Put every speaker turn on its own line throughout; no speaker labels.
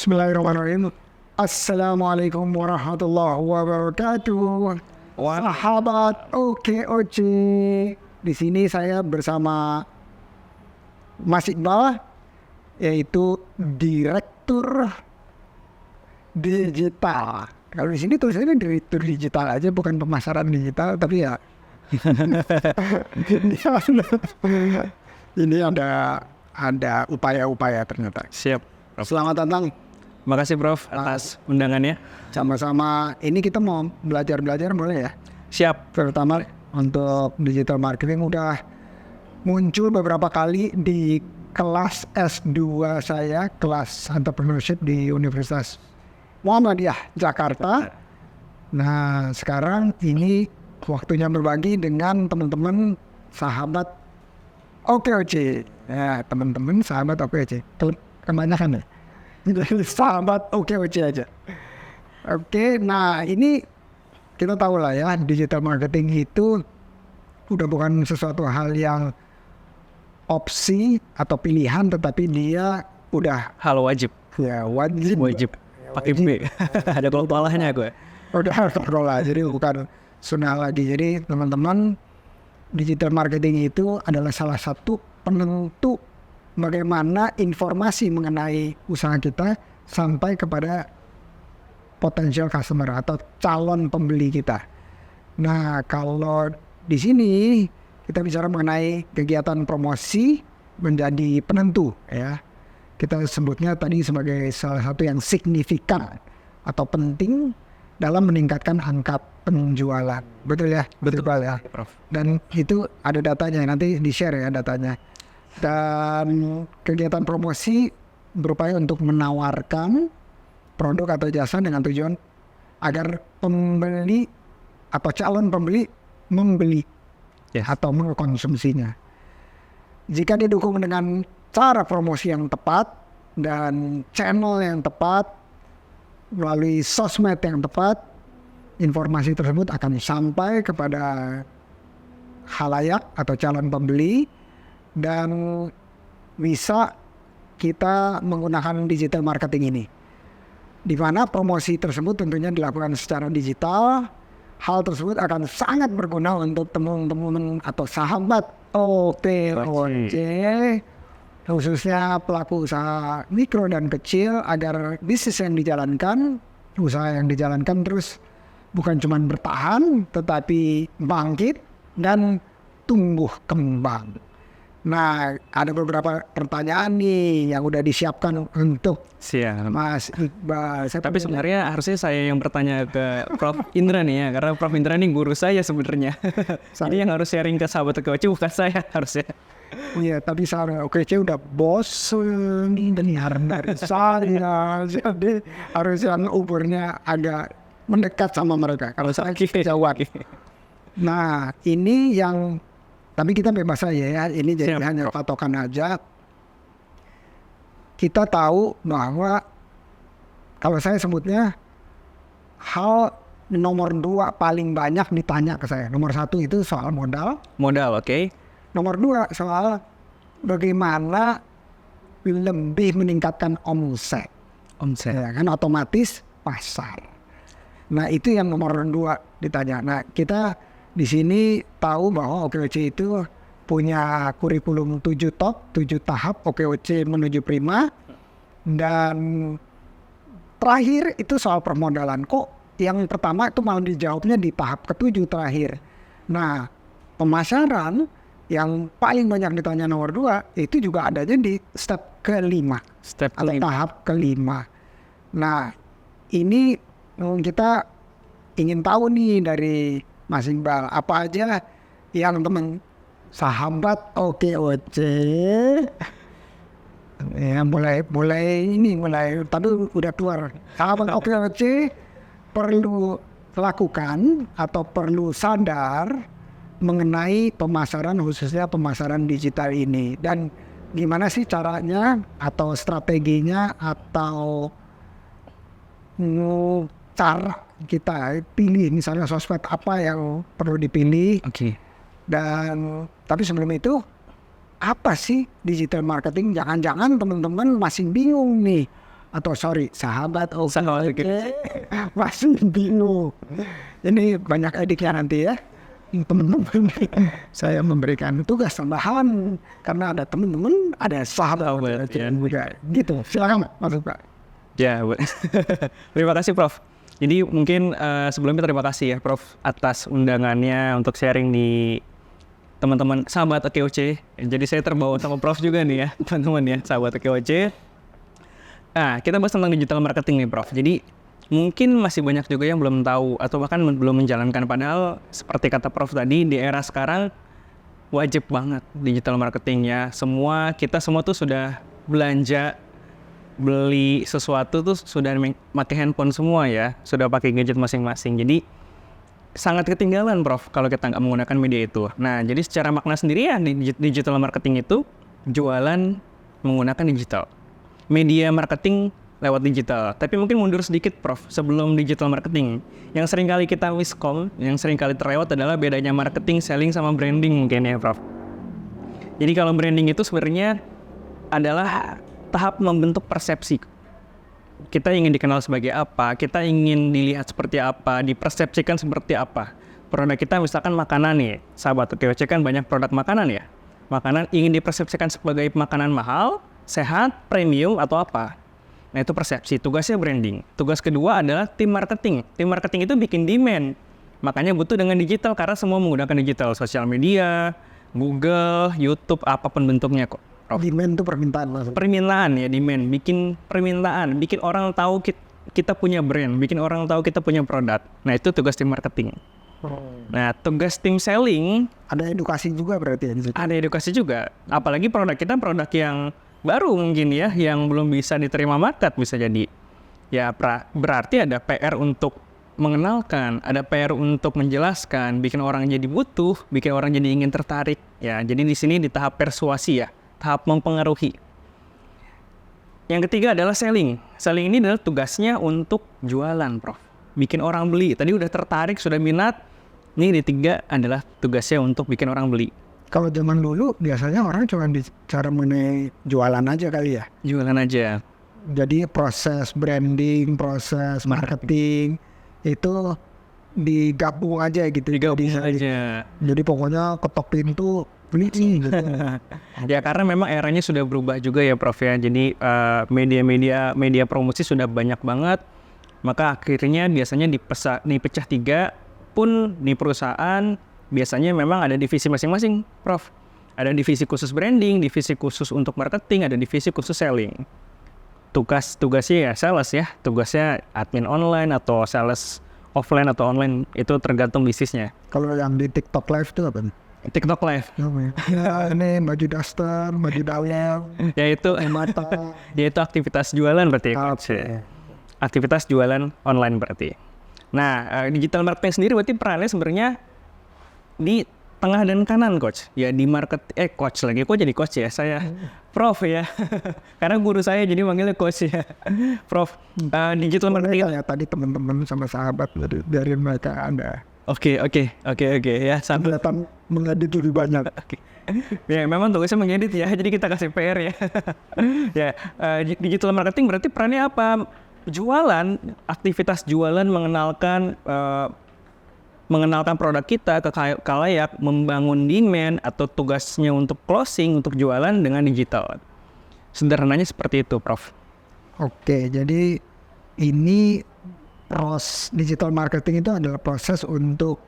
Bismillahirrahmanirrahim. Assalamualaikum warahmatullahi wabarakatuh. Sahabat OKOC. Di sini saya bersama Mas Iqbal, yaitu Direktur Digital. Kalau di sini tulisannya Direktur Digital aja, bukan pemasaran digital, tapi ya ini ada upaya-upaya ternyata.
Siap, Prof.
Selamat datang.
Makasih Prof atas undangannya.
Sama-sama. Ini kita mau belajar boleh ya?
Siap.
Terutama untuk digital marketing udah muncul beberapa kali di kelas S2 saya, kelas entrepreneurship di Universitas Muhammadiyah Jakarta. Nah, sekarang ini waktunya berbagi dengan teman-teman sahabat OKOC. Ya, teman-teman sahabat OKOC. Kebanyakan ya. Sahabat OKOC aja. Oke, nah ini kita tahu lah ya, digital marketing itu udah bukan sesuatu hal yang opsi atau pilihan, tetapi dia udah
Hal wajib.
ya wajib.
Pakai B. Ada kolkolahnya gue.
Udah sekolah, jadi bukan sunnah lagi. Jadi teman-teman, digital marketing itu adalah salah satu penentu bagaimana informasi mengenai usaha kita sampai kepada potential customer atau calon pembeli kita. Nah, kalau di sini kita bicara mengenai kegiatan promosi menjadi penentu ya. Kita sebutnya tadi sebagai salah satu yang signifikan atau penting dalam meningkatkan angka penjualan. Betul ya? Betul ya.
Prof.
Dan itu ada datanya, nanti di-share ya datanya. Dan kegiatan promosi berupaya untuk menawarkan produk atau jasa dengan tujuan agar pembeli atau calon pembeli membeli atau mengkonsumsinya. Jika didukung dengan cara promosi yang tepat dan channel yang tepat melalui sosmed yang tepat, informasi tersebut akan sampai kepada khalayak atau calon pembeli dan bisa kita menggunakan digital marketing ini, di mana promosi tersebut tentunya dilakukan secara digital. Hal tersebut akan sangat berguna untuk teman-teman atau sahabat OKOC, khususnya pelaku usaha mikro dan kecil, agar bisnis yang dijalankan, usaha yang dijalankan terus bukan cuma bertahan, tetapi bangkit dan tumbuh kembang. Nah, ada beberapa pertanyaan nih yang udah disiapkan untuk
Siap.
Mas Iqbal.
Tapi sebenarnya harusnya saya yang bertanya ke Prof Indra nih ya, karena Prof Indra nih guru saya sebenarnya. Jadi yang harus sharing ke sahabat OKOC bukan saya harusnya.
Iya, tapi sahabat OKOC udah bosen dengar dari saya, jadi harus yang umurnya agak mendekat sama mereka. Kalau saya jawab. Nah, ini yang tapi kita bebas aja ya, ini jadi hanya patokan aja. Kita tahu bahwa kalau saya sebutnya hal nomor 2 paling banyak ditanya ke saya. Nomor 1 itu soal modal.
Modal, oke.
Nomor 2 soal bagaimana lebih meningkatkan omset. Ya kan, otomatis pasar. Nah, itu yang nomor 2 ditanya. Nah, kita di sini tahu bahwa OKOC itu punya kurikulum 7 tahap OKOC menuju Prima. Dan terakhir itu soal permodalan. Kok yang pertama itu malah dijawabnya di tahap ke-7 terakhir. Nah, pemasaran yang paling banyak ditanya nomor 2 itu juga adanya di step ke-5 atau tahap ke-5. Nah, ini kita ingin tahu nih dari Mas Iqbal, apa aja yang teman sahabat OKOC ya mulai tapi udah keluar. Sahabat OKOC perlu lakukan atau perlu sadar mengenai pemasaran, khususnya pemasaran digital ini, dan gimana sih caranya atau strateginya atau cara kita pilih, misalnya sosmed apa yang perlu dipilih. Dan tapi sebelum itu, apa sih digital marketing? Jangan-jangan teman-teman masih bingung nih. atau sahabat
Sahabat
oke masih bingung. Ini banyak editnya nanti ya teman-teman. Saya memberikan tugas tambahan karena ada teman-teman, ada sahabat
ya.
gitu. Silakan Mas Pak.
Ya, terima kasih Prof. Jadi mungkin sebelumnya terima kasih ya Prof atas undangannya untuk sharing di teman-teman sahabat OKOC. Jadi saya terbawa sama Prof juga nih ya teman-teman ya sahabat OKOC. Nah, kita bahas tentang digital marketing nih Prof. Jadi mungkin masih banyak juga yang belum tahu atau bahkan belum menjalankan, padahal seperti kata Prof tadi, di era sekarang wajib banget digital marketing ya. Kita semua tuh sudah belanja, beli sesuatu tuh sudah pakai handphone semua ya, sudah pakai gadget masing-masing. Jadi sangat ketinggalan Prof kalau kita nggak menggunakan media itu. Nah, jadi secara makna sendiri ya digital marketing itu jualan menggunakan digital. Media marketing lewat digital. Tapi mungkin mundur sedikit Prof, sebelum digital marketing. Yang seringkali kita miskom, yang seringkali terlewat adalah bedanya marketing, selling, sama branding mungkin ya Prof. Jadi kalau branding itu sebenarnya adalah tahap membentuk persepsi. Kita ingin dikenal sebagai apa, kita ingin dilihat seperti apa, dipersepsikan seperti apa. Produk kita misalkan makanan nih, sahabat OKOC kan banyak produk makanan ya. Makanan ingin dipersepsikan sebagai makanan mahal, sehat, premium, atau apa. Nah itu persepsi, tugasnya branding. Tugas kedua adalah tim marketing. Tim marketing itu bikin demand. Makanya butuh dengan digital karena semua menggunakan digital. Sosial media, Google, YouTube, apapun bentuknya kok.
Demand itu permintaan maksudnya.
Permintaan ya, demand. Bikin permintaan, bikin orang tahu kita punya brand, bikin orang tahu kita punya produk. Nah itu tugas tim marketing. Nah tugas tim selling,
ada edukasi juga berarti ya?
Ada edukasi juga. Apalagi produk kita produk yang baru mungkin ya, yang belum bisa diterima market bisa jadi. Ya berarti ada PR untuk mengenalkan, ada PR untuk menjelaskan, bikin orang jadi butuh, bikin orang jadi ingin tertarik. Ya, jadi di sini di tahap persuasi ya, tahap mempengaruhi. Yang ketiga adalah selling. Selling ini adalah tugasnya untuk jualan, Prof. Bikin orang beli. Tadi udah tertarik, sudah minat. Ini di tiga adalah tugasnya untuk bikin orang beli.
Kalau zaman dulu biasanya orang cuma bicara mengenai jualan aja kali ya.
Jualan aja.
Jadi proses branding, proses marketing itu digabung aja gitu.
Digabung aja.
Jadi pokoknya ketok pintu beli gitu.
Ya karena memang eranya sudah berubah juga ya Prof ya. Jadi media promosi sudah banyak banget. Maka akhirnya biasanya dipecah tiga pun di perusahaan. Biasanya memang ada divisi masing-masing, Prof. Ada divisi khusus branding, divisi khusus untuk marketing, ada divisi khusus selling. Tugasnya ya sales ya, tugasnya admin online atau sales offline atau online, itu tergantung bisnisnya.
Kalau yang di TikTok Live itu apa?
TikTok Live.
Ya, ini baju daster, baju dawel,
yaitu
mata.
Yaitu aktivitas jualan berarti.
Okay.
Aktivitas jualan online berarti. Nah, digital marketing sendiri berarti perannya sebenarnya di tengah dan kanan coach ya, di coach lagi, kok jadi coach ya, saya Prof ya karena guru saya jadi manggilnya coach ya. Prof, digital marketing
ya tadi teman-teman sama sahabat dari mereka ada.
Oke ya, sambil
datang mengedit lebih banyak.
Ya memang tugasnya mengedit ya, jadi kita kasih PR ya. Ya, digital marketing berarti perannya apa? Jualan, aktivitas jualan, mengenalkan produk kita ke khalayak, membangun demand, atau tugasnya untuk closing, untuk jualan dengan digital. Sederhananya seperti itu, Prof.
Oke, jadi ini digital marketing itu adalah proses untuk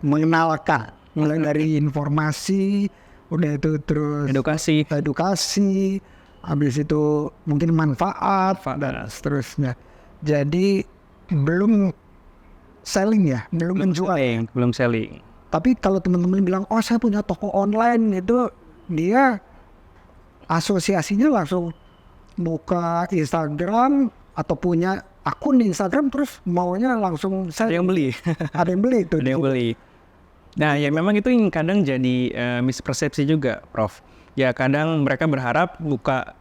mengenalkan, mulai dari informasi, udah itu terus edukasi, habis itu mungkin manfaat. Dan seterusnya. Jadi belum selling ya, belum menjual.
Belum selling.
Tapi kalau teman-teman bilang, oh saya punya toko online, itu dia asosiasinya langsung buka Instagram atau punya akun di Instagram terus maunya langsung
ada yang beli.
Ada yang beli itu.
Ada yang beli. Nah ya memang itu yang kadang jadi mispersepsi juga, Prof. Ya kadang mereka berharap buka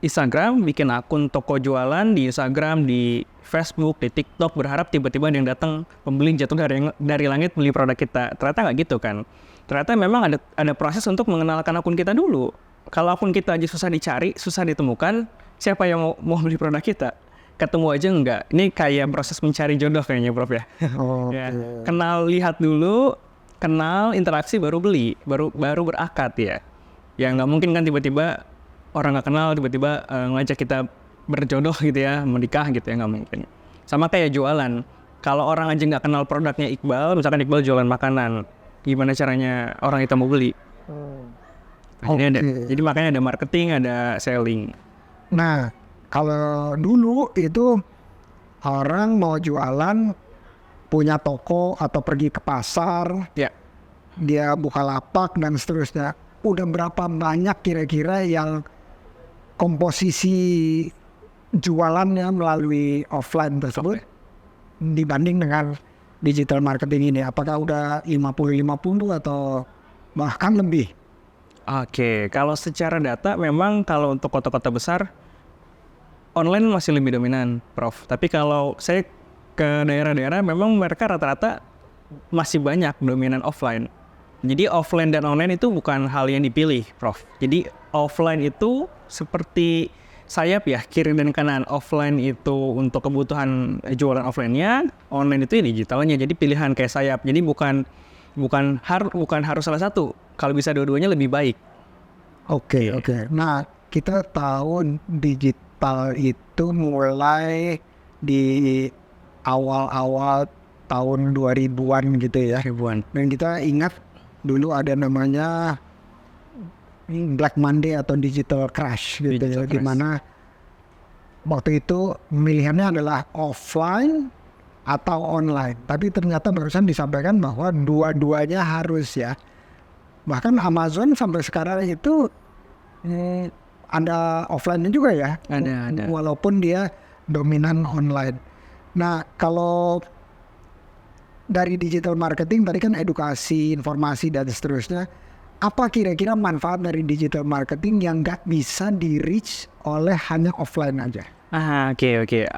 Instagram, bikin akun toko jualan di Instagram, di Facebook, di TikTok, berharap tiba-tiba ada yang datang pembeli jatuh dari langit beli produk kita. Ternyata nggak gitu kan. Ternyata memang ada proses untuk mengenalkan akun kita dulu. Kalau akun kita aja susah dicari, susah ditemukan, siapa yang mau beli produk kita? Ketemu aja enggak. Ini kayak proses mencari jodoh kayaknya, Prof ya. Ya. Kenal, lihat dulu, kenal, interaksi, baru beli, baru berakad ya. Ya nggak mungkin kan tiba-tiba orang nggak kenal tiba-tiba ngajak kita berjodoh gitu ya, menikah gitu ya, nggak mungkin. Sama kayak jualan. Kalau orang aja nggak kenal produknya Iqbal, misalkan Iqbal jualan makanan, gimana caranya orang itu mau beli? Jadi makanya ada marketing, ada selling.
Nah, kalau dulu itu orang mau jualan punya toko atau pergi ke pasar,
Ya.
dia buka lapak dan seterusnya. Udah berapa banyak kira-kira yang komposisi jualannya melalui offline tersebut dibanding dengan digital marketing ini? Apakah udah 50-50 atau bahkan lebih?
Oke, kalau secara data memang kalau untuk kota-kota besar online masih lebih dominan, Prof. Tapi kalau saya ke daerah-daerah memang mereka rata-rata masih banyak dominan offline. Jadi offline dan online itu bukan hal yang dipilih, Prof. Jadi offline itu seperti sayap ya, kiri dan kanan. Offline itu untuk kebutuhan jualan offline-nya, online itu ya digitalnya. Jadi pilihan kayak sayap. Jadi bukan harus salah satu. Kalau bisa dua-duanya lebih baik.
Oke. Nah, kita tahu digital itu mulai di awal-awal tahun 2000-an gitu ya. Dan kita ingat dulu ada namanya Black Monday atau Digital Crash gitu ya. Di mana waktu itu pilihannya adalah offline atau online. Tapi ternyata barusan disampaikan bahwa dua-duanya harus ya. Bahkan Amazon sampai sekarang itu ada offline-nya juga ya.
Ada.
Walaupun dia dominan online. Nah, kalau dari digital marketing tadi kan edukasi, informasi dan seterusnya. Apa kira-kira manfaat dari digital marketing yang nggak bisa di-reach oleh hanya offline aja?
Oke.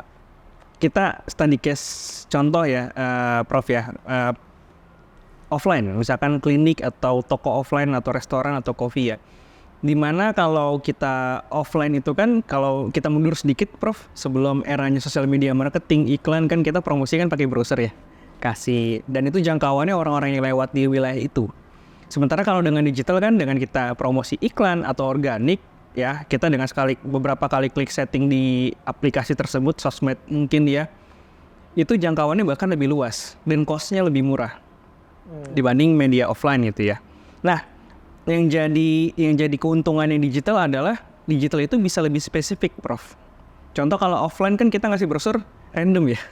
Kita study case contoh ya, Prof ya. Offline, misalkan klinik atau toko offline atau restoran atau coffee ya. Dimana kalau kita offline itu kan, kalau kita mundur sedikit, Prof, sebelum eranya sosial media marketing, iklan kan kita promosikan pakai browser ya, kasih, dan itu jangkauannya orang-orang yang lewat di wilayah itu. Sementara kalau dengan digital kan, dengan kita promosi iklan atau organik, ya kita dengan beberapa kali klik setting di aplikasi tersebut, sosmed mungkin ya, itu jangkauannya bahkan lebih luas dan cost-nya lebih murah dibanding media offline gitu ya. Nah, yang jadi keuntungan yang digital adalah digital itu bisa lebih spesifik, Prof. Contoh kalau offline kan kita ngasih brosur random ya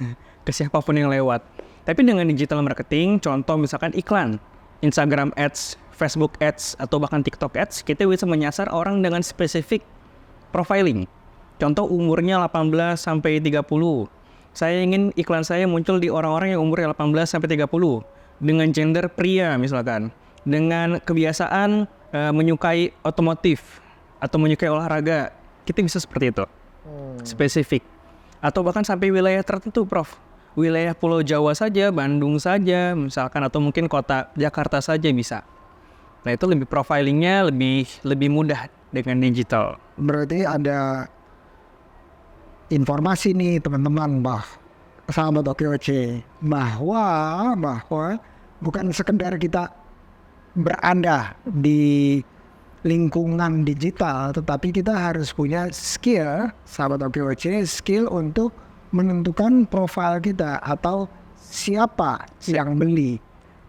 ke siapapun yang lewat. Tapi dengan digital marketing, contoh misalkan iklan, Instagram Ads, Facebook Ads, atau bahkan TikTok Ads, kita bisa menyasar orang dengan spesifik profiling. Contoh umurnya 18 sampai 30. Saya ingin iklan saya muncul di orang-orang yang umurnya 18 sampai 30 dengan gender pria misalkan, dengan kebiasaan menyukai otomotif atau menyukai olahraga. Kita bisa seperti itu. Spesifik. Atau bahkan sampai wilayah tertentu, Prof. Wilayah Pulau Jawa saja, Bandung saja misalkan, atau mungkin kota Jakarta saja bisa. Nah, itu lebih profilingnya lebih mudah dengan digital.
Berarti ada informasi nih teman-teman, sahabat OKOC, bahwa bukan sekedar kita berada di lingkungan digital, tetapi kita harus punya skill, sahabat OKOC, skill untuk menentukan profil kita atau siapa yang beli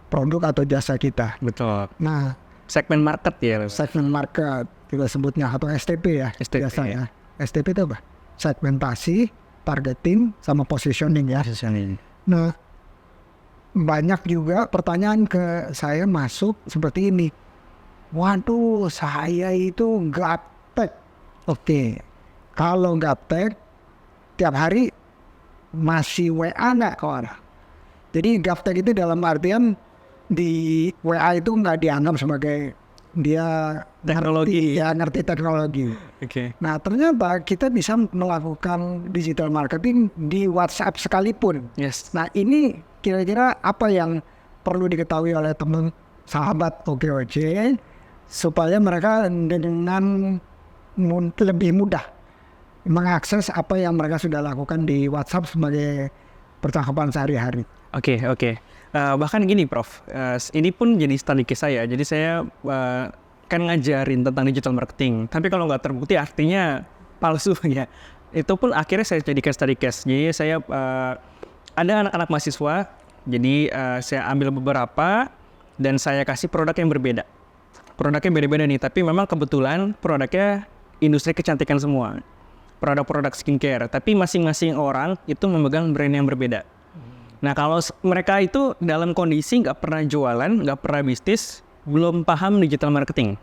produk atau jasa kita.
Betul.
Nah,
segmen market ya.
Segmen market kita sebutnya, atau STP ya.
STP,
biasanya. STP itu apa? Segmentasi, targeting, sama positioning ya. Nah, banyak juga pertanyaan ke saya masuk seperti ini. Waduh, saya itu gaptek. Oke, kalau gaptek, tiap hari masih WA nggak ke orang? Jadi gaptek itu dalam artian di WA itu nggak dianggap sebagai dia ngerti teknologi.
Oke.
Nah, ternyata kita bisa melakukan digital marketing di WhatsApp sekalipun.
Yes.
Nah, ini kira-kira apa yang perlu diketahui oleh teman sahabat OKOC supaya mereka dengan lebih mudah mengakses apa yang mereka sudah lakukan di WhatsApp sebagai percakapan sehari-hari.
Oke. Bahkan gini Prof, ini pun jadi study case saya. Jadi saya kan ngajarin tentang digital marketing. Tapi kalau nggak terbukti artinya palsu ya. Itu pun akhirnya saya jadikan study case. Jadi saya ada anak-anak mahasiswa. Jadi saya ambil beberapa dan saya kasih produk yang berbeda. Produknya beda-beda nih, tapi memang kebetulan produknya industri kecantikan semua. Produk-produk skincare, tapi masing-masing orang itu memegang brand yang berbeda. Nah kalau mereka itu dalam kondisi nggak pernah jualan, nggak pernah bisnis, belum paham digital marketing.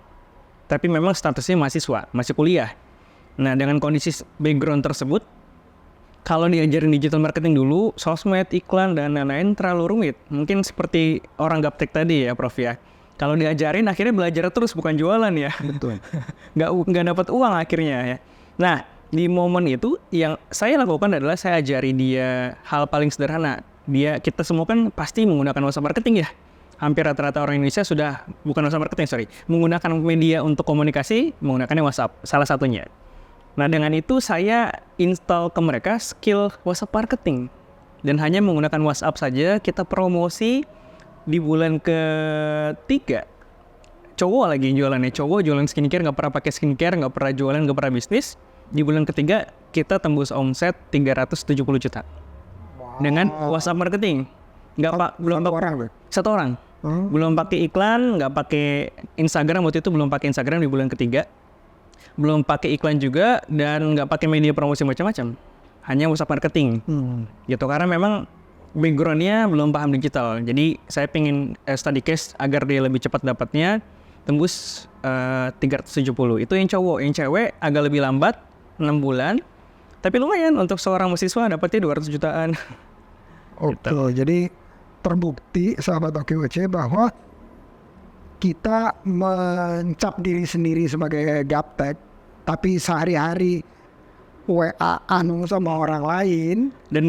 Tapi memang statusnya mahasiswa, masih kuliah. Nah dengan kondisi background tersebut, kalau diajarin digital marketing dulu, sosmed, iklan, dan lain-lain terlalu rumit. Mungkin seperti orang gaptek tadi ya Prof ya. Kalau diajarin akhirnya belajar terus, bukan jualan ya.
Betul.
nggak dapat uang akhirnya ya. Nah di momen itu yang saya lakukan adalah saya ajari dia hal paling sederhana. Kita semua kan pasti menggunakan WhatsApp marketing ya. Hampir rata-rata orang Indonesia sudah bukan WhatsApp marketing, menggunakan media untuk komunikasi, menggunakannya WhatsApp salah satunya. Nah dengan itu saya install ke mereka skill WhatsApp marketing dan hanya menggunakan WhatsApp saja kita promosi di bulan ketiga. Cowok lagi jualannya, cowok jualan skincare, nggak pernah pakai skincare, nggak pernah jualan, nggak pernah bisnis. Di bulan ketiga kita tembus omset 370 juta. Dengan WhatsApp marketing. Belum satu orang. Belum pakai iklan, nggak pakai Instagram, waktu itu belum pakai Instagram di bulan ketiga. Belum pakai iklan juga dan nggak pakai media promosi macam-macam. Hanya WhatsApp marketing. Gitu karena memang background-nya belum paham digital. Jadi saya pengen study case agar dia lebih cepat dapatnya, tembus 370. Itu yang cowok. Yang cewek agak lebih lambat, 6 bulan. Tapi lumayan untuk seorang mahasiswa dapatnya 200 jutaan.
Oke, jadi terbukti sahabat OKOC bahwa kita mencap diri sendiri sebagai gaptek, tapi sehari-hari WA-an sama orang lain
dan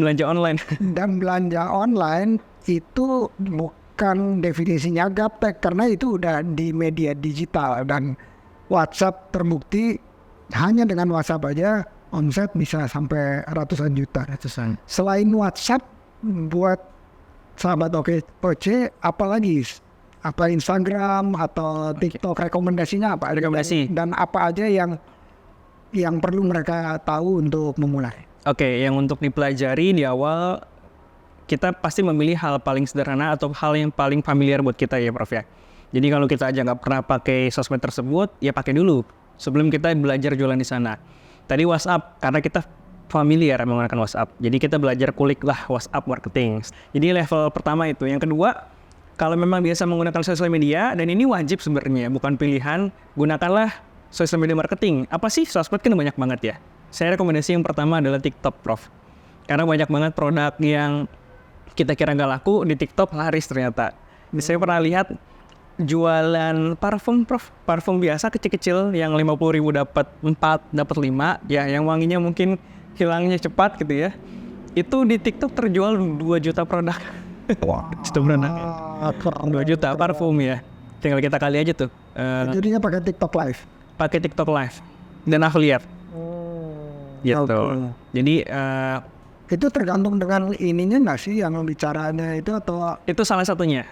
belanja online
itu bukan definisinya gaptek karena itu udah di media digital. Dan WhatsApp terbukti hanya dengan WhatsApp aja omset bisa sampai ratusan juta. Selain WhatsApp, buat sahabat OKOC apalagi? Apa Instagram atau TikTok, rekomendasinya apa?
Rekomendasi.
Dan apa aja yang perlu mereka tahu untuk memulai?
Oke, yang untuk dipelajari di awal kita pasti memilih hal paling sederhana atau hal yang paling familiar buat kita ya Prof ya. Jadi kalau kita aja nggak pernah pakai sosmed tersebut, ya pakai dulu sebelum kita belajar jualan di sana. Tadi WhatsApp, karena kita familiar menggunakan WhatsApp. Jadi kita belajar kulik lah WhatsApp marketing. Jadi level pertama itu. Yang kedua, kalau memang biasa menggunakan sosial media, dan ini wajib sebenarnya, bukan pilihan, gunakanlah sosial media marketing. Apa sih? Sosmed kan banyak banget ya. Saya rekomendasi yang pertama adalah TikTok, Prof. Karena banyak banget produk yang kita kira nggak laku, di TikTok laris ternyata. Saya pernah lihat jualan parfum, Prof. Parfum biasa kecil-kecil yang 50.000 dapat 4, dapat 5. Ya, yang wanginya mungkin hilangnya cepat gitu ya. Itu di TikTok terjual 2 juta produk.
Wah,
itu berenang 2 juta parfum ya. Tinggal kita kali aja tuh.
Jadinya pakai TikTok Live.
Pakai TikTok Live dan affiliate. Gitu.
Okay.
Jadi
itu tergantung dengan ininya nggak sih yang bicaranya itu atau
itu salah satunya.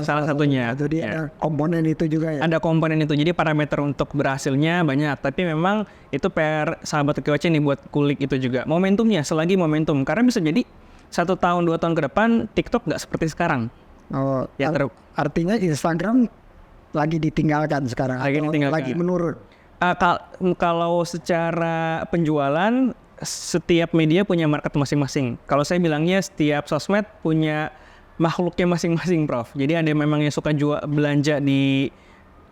Salah satunya.
Jadi
ya.
ada komponen itu juga ya.
Ada komponen itu. Jadi parameter untuk berhasilnya banyak. Tapi memang itu PR sahabat OKOC nih buat kulik itu juga. Momentumnya, selagi momentum. Karena bisa jadi 1 tahun 2 tahun ke depan TikTok nggak seperti sekarang.
Ya, artinya Instagram lagi ditinggalkan sekarang. Lagi menurun.
Kalau secara penjualan, setiap media punya market masing-masing. Kalau saya bilangnya setiap sosmed punya makhluknya masing-masing, Prof. Jadi ada memang yang suka belanja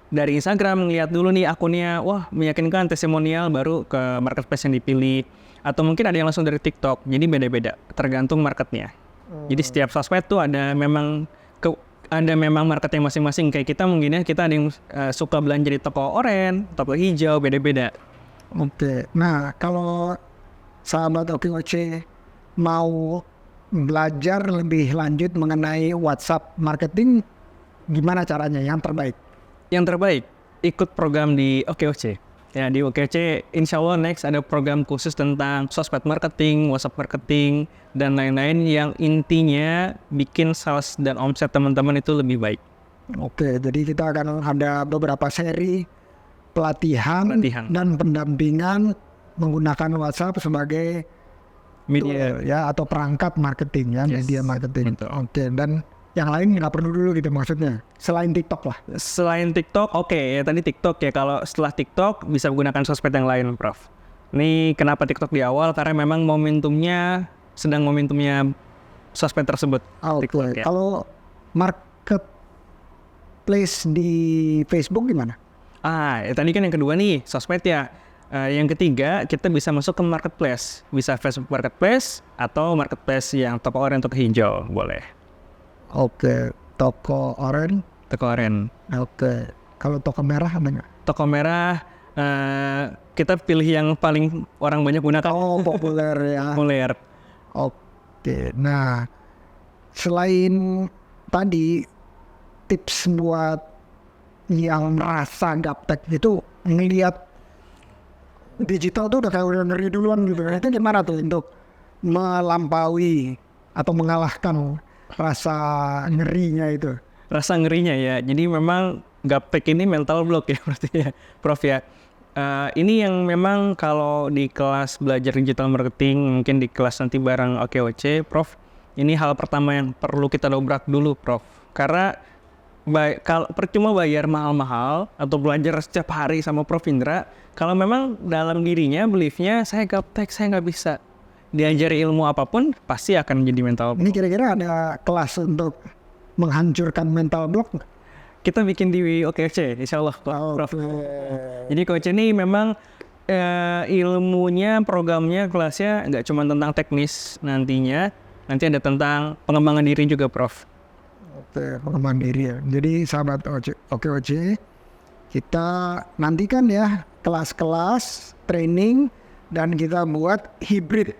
dari Instagram, ngeliat dulu nih akunnya, wah meyakinkan, testimonial, baru ke marketplace yang dipilih. Atau mungkin ada yang langsung dari TikTok. Jadi beda-beda, tergantung marketnya. Jadi setiap sosmed tuh ada memang marketnya masing-masing. Kayak kita mungkin ya, kita ada yang suka belanja di toko oranye, toko hijau, beda-beda.
Oke, nah kalau sahabat OKOC mau belajar lebih lanjut mengenai WhatsApp marketing, gimana caranya yang terbaik?
Yang terbaik, ikut program di OKOC. Ya di OKC insya Allah next ada program khusus tentang sosmed marketing, WhatsApp marketing, dan lain-lain yang intinya bikin sales dan omset teman-teman itu lebih baik.
Oke, jadi kita akan ada beberapa seri pelatihan. Dan pendampingan menggunakan WhatsApp sebagai
Media.
tool, ya, atau perangkat marketing ya, media marketing.
Betul.
Oke, dan yang lain nggak perlu dulu gitu maksudnya, selain TikTok lah.
Selain TikTok, oke ya tadi TikTok ya. Kalau setelah TikTok bisa menggunakan sosmed yang lain, Prof. Ini kenapa TikTok di awal? Karena memang momentumnya sosmed tersebut.
Oke,
TikTok, ya.
kalau marketplace di Facebook gimana?
Ya tadi kan yang kedua nih, sosmed ya. Yang ketiga, kita bisa masuk ke marketplace. Bisa Facebook Marketplace atau marketplace yang toko oranye atau hijau, boleh.
Oke, toko oranye.
Toko oranye.
Oke, kalau toko merah ada nggak?
Toko merah, kita pilih yang paling orang banyak gunakan.
Oh, populer ya.
Populer.
Oke, nah selain tadi tips buat yang merasa gaptek itu ngelihat digital tuh udah kayak udah ngeri duluan gitu. Itu gimana tuh untuk melampaui atau mengalahkan rasa ngerinya itu?
Rasa ngerinya ya. Jadi memang gaptek ini mental block ya berarti ya, Prof ya. Ini yang memang kalau di kelas belajar digital marketing, mungkin di kelas nanti bareng OKOC, Prof, ini hal pertama yang perlu kita dobrak dulu, Prof. Karena kalau percuma bayar mahal-mahal atau belajar setiap hari sama Prof Indra, kalau memang dalam dirinya, beliefnya saya gaptek, saya nggak bisa diajari ilmu apapun, pasti akan menjadi mental block.
Ini kira-kira ada kelas untuk menghancurkan mental block nggak?
Kita bikin di OKC, insya Allah, Prof. Jadi Coach ini memang ilmunya, programnya, kelasnya nggak cuma tentang teknis nantinya, nanti ada tentang pengembangan diri juga, Prof.
Oke, pengembangan diri ya. Jadi sahabat OKOC, kita nantikan ya kelas-kelas training dan kita buat hybrid.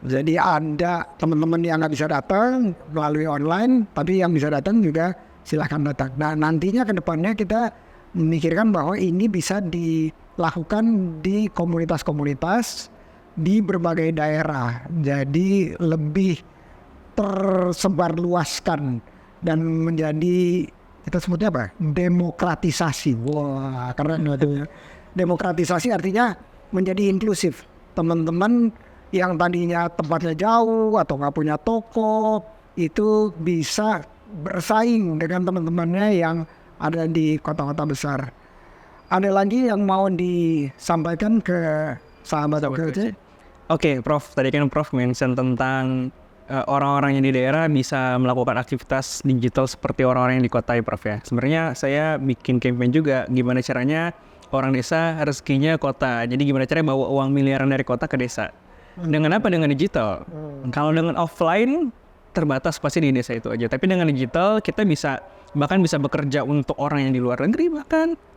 Jadi ada teman-teman yang nggak bisa datang melalui online, tapi yang bisa datang juga silahkan datang. Nah nantinya ke depannya kita memikirkan bahwa ini bisa dilakukan di komunitas-komunitas di berbagai daerah. Jadi lebih tersebar luaskan dan menjadi, kita sebutnya apa? Demokratisasi. Wah, keren itu ya. Demokratisasi artinya menjadi inklusif. Teman-teman yang tadinya tempatnya jauh atau nggak punya toko itu bisa bersaing dengan teman-temannya yang ada di kota-kota besar. Ada lagi yang mau disampaikan ke sahabat OKOC?
Oke, Prof. Tadi kan Prof mention tentang orang-orang yang di daerah bisa melakukan aktivitas digital seperti orang-orang yang di kota ya, Prof ya. Sebenarnya saya bikin campaign juga gimana caranya orang desa rezekinya kota. Jadi gimana caranya bawa uang miliaran dari kota ke desa. Dengan apa? Dengan digital. Kalau dengan offline terbatas pasti di desa itu aja. Tapi dengan digital kita bahkan bisa bekerja untuk orang yang di luar negeri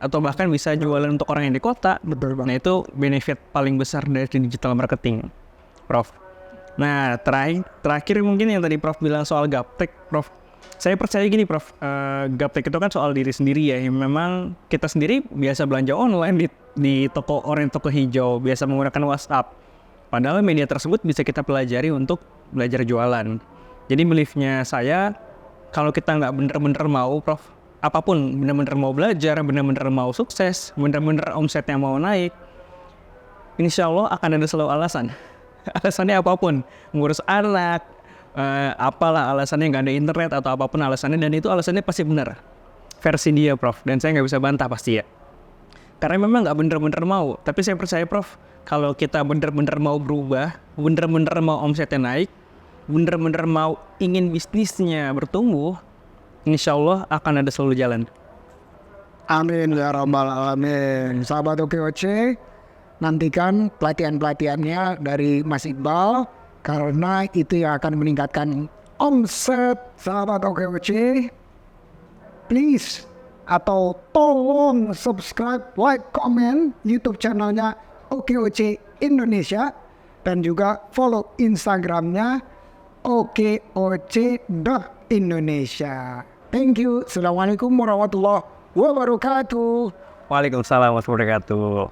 atau bahkan bisa jualan untuk orang yang di kota.
Betul banget.
Nah itu benefit paling besar dari digital marketing, Prof. Nah terakhir mungkin yang tadi Prof bilang soal gaptek, Prof. Saya percaya gini, Prof. Gaptek itu kan soal diri sendiri ya. Memang kita sendiri biasa belanja online di toko oranye, toko hijau, biasa menggunakan WhatsApp. Padahal media tersebut bisa kita pelajari untuk belajar jualan. Jadi beliefnya saya, kalau kita nggak bener-bener mau, Prof, apapun, bener-bener mau belajar, bener-bener mau sukses, bener-bener omsetnya mau naik, insya Allah akan ada selalu alasan. Alasannya apapun, ngurus anak, apalah alasannya, nggak ada internet atau apapun alasannya, dan itu alasannya pasti benar. Versi dia, Prof, dan saya nggak bisa bantah pasti ya. Karena memang nggak bener-bener mau, tapi saya percaya, Prof, kalau kita bener-bener mau berubah, bener-bener mau omsetnya naik, bener-bener mau ingin bisnisnya bertumbuh, insya Allah akan ada selalu jalan.
Amin ya rabbal alamin. Sahabat OKOC, nantikan pelatihan-pelatihannya dari Mas Iqbal, karena itu yang akan meningkatkan omset sahabat OKOC. Please atau tolong subscribe, like, comment YouTube channelnya OKOC Indonesia dan juga follow Instagramnya okoc.indonesia. Thank you. Assalamualaikum warahmatullahi wabarakatuh.
Waalaikumsalam warahmatullahi wabarakatuh.